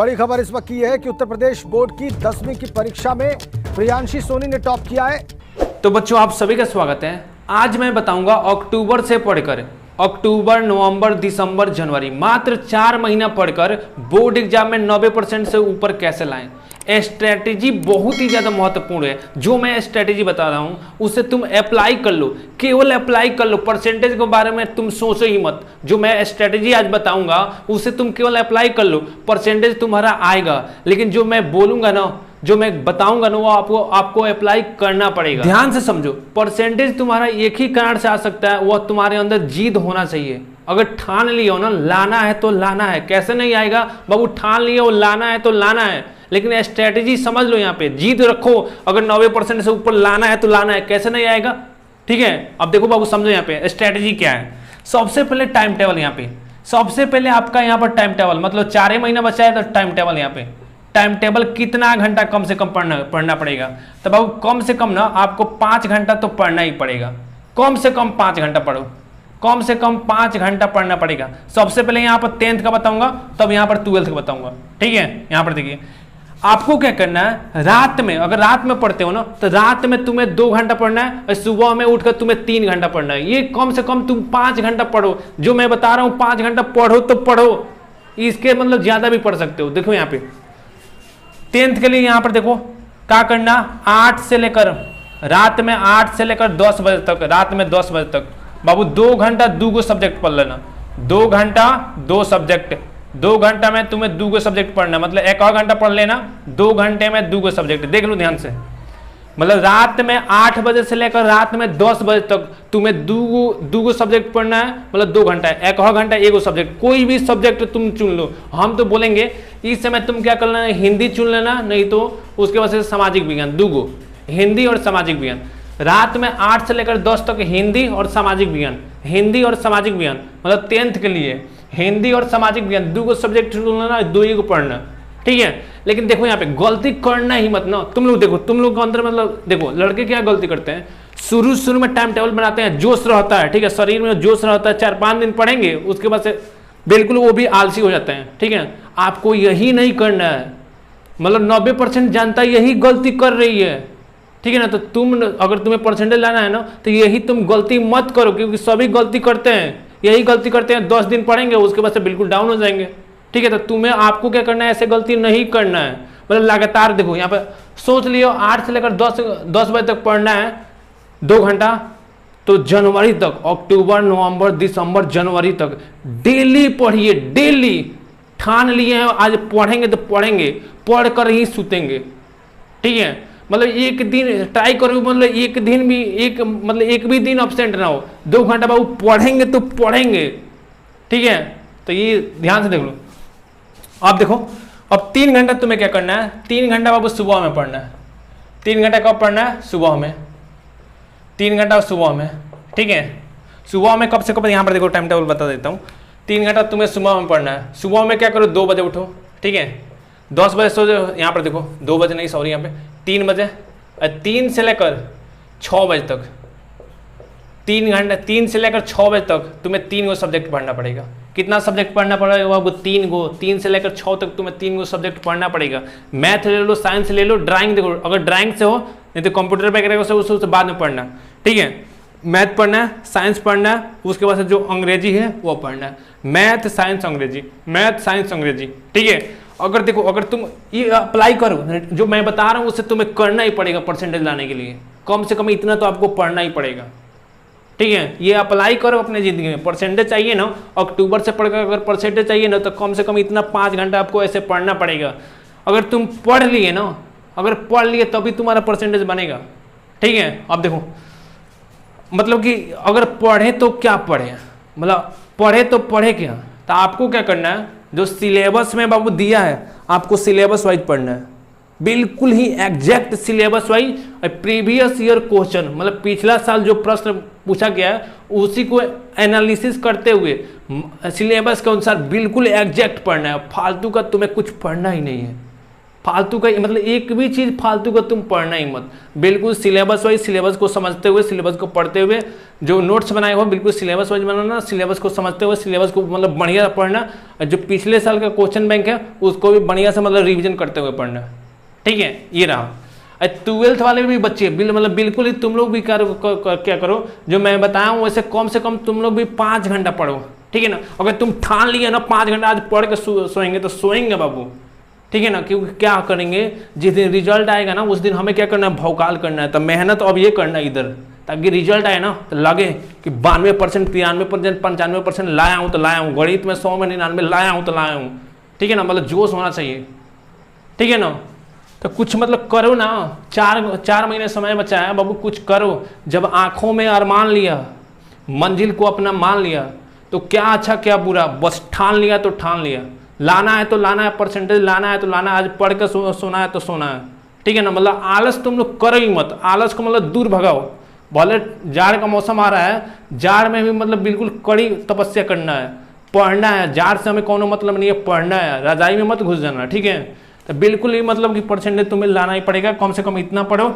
बड़ी खबर इस वक्त की है कि उत्तर प्रदेश बोर्ड की 10वीं की परीक्षा में प्रियांशी सोनी ने टॉप किया है। तो बच्चों आप सभी का स्वागत है। आज मैं बताऊंगा अक्टूबर से पढ़कर अक्टूबर, नवंबर, दिसंबर, जनवरी मात्र 4 महीना पढ़कर बोर्ड एग्जाम में 90% से ऊपर कैसे लाएं। स्ट्रैटेजी बहुत ही ज़्यादा महत्वपूर्ण है। जो मैं स्ट्रैटेजी बता रहा हूँ उसे तुम अप्लाई कर लो, केवल अप्लाई कर लो। परसेंटेज के बारे में तुम सोचो ही मत। जो मैं स्ट्रैटेजी आज बताऊंगा उसे तुम केवल अप्लाई कर लो, परसेंटेज तुम्हारा आएगा। लेकिन जो मैं बोलूंगा ना, जो मैं बताऊंगा ना, वो आपको अप्लाई करना पड़ेगा। ध्यान से समझो, परसेंटेज तुम्हारा एक ही कारण से आ सकता है, वह तुम्हारे अंदर जिद होना चाहिए। अगर ठान लियो ना लाना है तो लाना है, कैसे नहीं आएगा बाबू, ठान लियो लाना है तो लाना है। लेकिन स्ट्रेटेजी समझ लो, यहाँ पे जीत रखो। अगर 90% से ऊपर लाना है तो लाना है, कैसे नहीं आएगा। ठीक है, अब देखो बाबू समझो यहाँ पे स्ट्रेटेजी क्या है। सबसे पहले टाइम टेबल, यहाँ पे सबसे पहले आपका यहाँ पर टाइम टेबल, मतलब 4 महीना बचा है तो टाइम टेबल, यहाँ पे टाइम टेबल कितना घंटा कम से कम पढ़ना पड़ेगा। तो बाबू कम से कम ना आपको 5 घंटा तो पढ़ना ही पड़ेगा। कम से कम 5 घंटा पढ़ो, कम से कम 5 घंटा पढ़ना पड़ेगा। सबसे पहले यहाँ पर 10th का बताऊंगा, तब यहाँ पर 12th का बताऊंगा। ठीक है, यहाँ पर देखिए आपको क्या करना है। रात में, अगर रात में पढ़ते हो ना तो रात में तुम्हें 2 घंटा पढ़ना है और सुबह में उठकर तुम्हें 3 घंटा पढ़ना है। ये कम से कम तुम 5 घंटा पढ़ो। जो मैं बता रहा हूँ 5 घंटा पढ़ो तो पढ़ो, इसके मतलब ज्यादा भी पढ़ सकते हो। देखो यहाँ पे 10th के लिए यहाँ पर देखो क्या करना, 8 से लेकर रात में 8 से लेकर 10 बजे तक, रात में 10 बजे तक बाबू 2 घंटा 2 सब्जेक्ट पढ़ लेना। 2 घंटा 2 सब्जेक्ट, 2 घंटा में तुम्हें 2 सब्जेक्ट पढ़ना, मतलब 1 और घंटा पढ़ लेना। 2 घंटे में 2 सब्जेक्ट, देख लो ध्यान से। मतलब रात में 8 बजे से लेकर रात में 10 बजे तक तुम्हें 2 सब्जेक्ट पढ़ना है, मतलब 2 घंटा, 1 और घंटा 1 सब्जेक्ट। कोई भी सब्जेक्ट तुम चुन लो। हम तो बोलेंगे इस समय तुम क्या करना है, हिंदी चुन लेना, नहीं तो उसके बाद से सामाजिक विज्ञान, 2 हिंदी और सामाजिक विज्ञान। रात में 8 से लेकर 10 तक हिंदी और सामाजिक विज्ञान, हिंदी और सामाजिक विज्ञान, मतलब 10th के लिए हिंदी और सामाजिक विज्ञान 2 सब्जेक्ट चुनना, 2 को पढ़ना। ठीक है, लेकिन देखो यहाँ पे गलती करना ही मत ना। तुम लोग देखो, तुम लोग के अंदर मतलब देखो लड़के क्या गलती करते हैं, शुरू में टाइम टेबल बनाते हैं, जोश रहता है। ठीक है, शरीर में जोश रहता है, 4-5 दिन पढ़ेंगे, उसके बाद से बिल्कुल वो भी आलसी हो जाते हैं। ठीक है, आपको यही नहीं करना है। मतलब 90% जनता यही गलती कर रही है। ठीक है ना, तो तुम अगर तुम्हें परसेंटेज लाना है ना तो यही तुम गलती मत करो, क्योंकि सभी गलती करते हैं, यही गलती करते हैं। 10 दिन पढ़ेंगे, उसके बाद से बिल्कुल डाउन हो जाएंगे। ठीक है, तो तुम्हें आपको क्या करना है, ऐसे गलती नहीं करना है। मतलब लगातार देखो यहाँ पे सोच लियो 8 से लेकर 10 बजे तक पढ़ना है 2 घंटा, तो जनवरी तक, अक्टूबर, नवंबर, दिसंबर, जनवरी तक डेली पढ़िए। डेली ठान लिए हैं आज पढ़ेंगे तो पढ़ेंगे, पढ़ कर ही सूतेंगे। ठीक है, मतलब एक दिन ट्राई करो, मतलब एक दिन भी एक भी दिन अब्सेंट ना हो। 2 घंटा बाबू पढ़ेंगे तो पढ़ेंगे। ठीक है, तो ये ध्यान से देख लो। अब देखो, अब 3 घंटा तुम्हें क्या करना है, 3 घंटा बाबू सुबह में पढ़ना है। 3 घंटा कब पढ़ना है, सुबह में। 3 घंटा सुबह में। ठीक है, सुबह में कब से कब, यहाँ पर देखो टाइम टेबल बता देता हूँ। 3 घंटा तुम्हें सुबह में पढ़ना है। सुबह में क्या करो, 2 बजे उठो। ठीक है, 10 बजे सो जाओ। यहाँ पर देखो 2 बजे नहीं, सॉरी, यहाँ पे 3 बजे, 3 से लेकर 6 बजे तक, 3 घंटा, 3 से लेकर 6 बजे तक तुम्हें 3 सब्जेक्ट पढ़ना पड़ेगा। कितना सब्जेक्ट पढ़ना पड़ेगा बाबू, 3 3 से लेकर 6 तक तुम्हें 3 सब्जेक्ट पढ़ना पड़ेगा। मैथ ले लो, साइंस ले लो, ड्राइंग देखो, अगर ड्राइंग से हो, नहीं तो कंप्यूटर पे करेगा उससे बाद में पढ़ना। ठीक है, मैथ पढ़ना है, साइंस पढ़ना है, उसके बाद से जो अंग्रेजी है वो पढ़ना है। मैथ साइंस अंग्रेजी, मैथ साइंस अंग्रेजी। ठीक है, अगर देखो, अगर तुम ये अप्लाई करो, जो मैं बता रहा हूँ उसे तुम्हें करना ही पड़ेगा परसेंटेज लाने के लिए। कम से कम इतना तो आपको पढ़ना ही पड़ेगा। ठीक है, ये अप्लाई करो अपने जिंदगी में। परसेंटेज चाहिए ना, अक्टूबर से पढ़कर अगर परसेंटेज चाहिए ना तो कम से कम इतना 5 घंटा आपको ऐसे पढ़ना पड़ेगा। अगर तुम पढ़ लिए ना, अगर पढ़ लिए तभी तुम्हारा परसेंटेज बनेगा। ठीक है, अब देखो मतलब कि अगर पढ़े तो क्या पढ़े, मतलब पढ़े तो पढ़े क्या, तो आपको क्या करना है, जो सिलेबस में बाबू दिया है आपको सिलेबस वाइज पढ़ना है। बिल्कुल ही exact syllabus wise, previous year question, मतलब पिछला साल जो प्रश्न पूछा गया है उसी को एनालिसिस करते हुए सिलेबस के अनुसार बिल्कुल एग्जैक्ट पढ़ना है। फालतू का तुम्हें कुछ पढ़ना ही नहीं है। फालतू का मतलब एक भी चीज़ फालतू का तुम पढ़ना ही मत। बिल्कुल सिलेबस वाइज, सिलेबस को समझते हुए, सिलेबस को पढ़ते हुए, जो नोट्स बनाए हो बिल्कुल सिलेबस वाइज बनाना, सिलेबस को समझते हुए, सिलेबस को मतलब बढ़िया पढ़ना, और जो पिछले साल का क्वेश्चन बैंक है उसको भी बढ़िया से मतलब रिविजन करते हुए पढ़ना। ठीक है, ये रहा। 12th वाले भी बच्चे मतलब बिल्कुल ही तुम लोग भी क्या करो, जो मैं बताया हूँ वैसे कम से कम तुम लोग भी 5 घंटा पढ़ो। ठीक है ना, अगर तुम ठान लिए ना 5 घंटा आज पढ़ के सोएंगे तो सोएंगे बाबू। ठीक है ना, क्योंकि क्या करेंगे, जिस दिन रिजल्ट आएगा ना उस दिन हमें क्या करना है, भौकाल करना है। तो मेहनत अब ये करना है इधर, ताकि रिजल्ट आए ना तो लगे कि 92%, 93%, 95% लाया हूँ तो लाया हूँ, गणित में 100 में 99 लाया हूँ तो लाया हूँ। ठीक है ना, मतलब जोश होना चाहिए। ठीक है ना, तो कुछ मतलब करो ना, 4 महीने समय बचा है बाबू, कुछ करो। जब आंखों में अरमान लिया, मंजिल को अपना मान लिया, तो क्या अच्छा क्या बुरा, बस ठान लिया तो ठान लिया। लाना है तो लाना है, परसेंटेज लाना है तो लाना है, आज पढ़ के सोना है तो सोना है। ठीक है ना, मतलब आलस तुम लोग करो ही मत, आलस को मतलब दूर भगाओ। भले जाड़ का मौसम आ रहा है, जाड़ में भी मतलब बिल्कुल कड़ी तपस्या करना है, पढ़ना है। जाड़ से हमें कोनो मतलब नहीं है, पढ़ना है, रजाई में मत घुस जाना। ठीक है, तो बिल्कुल ही मतलब कि परसेंटेज तुम्हें लाना ही पड़ेगा, कम से कम इतना पढ़ो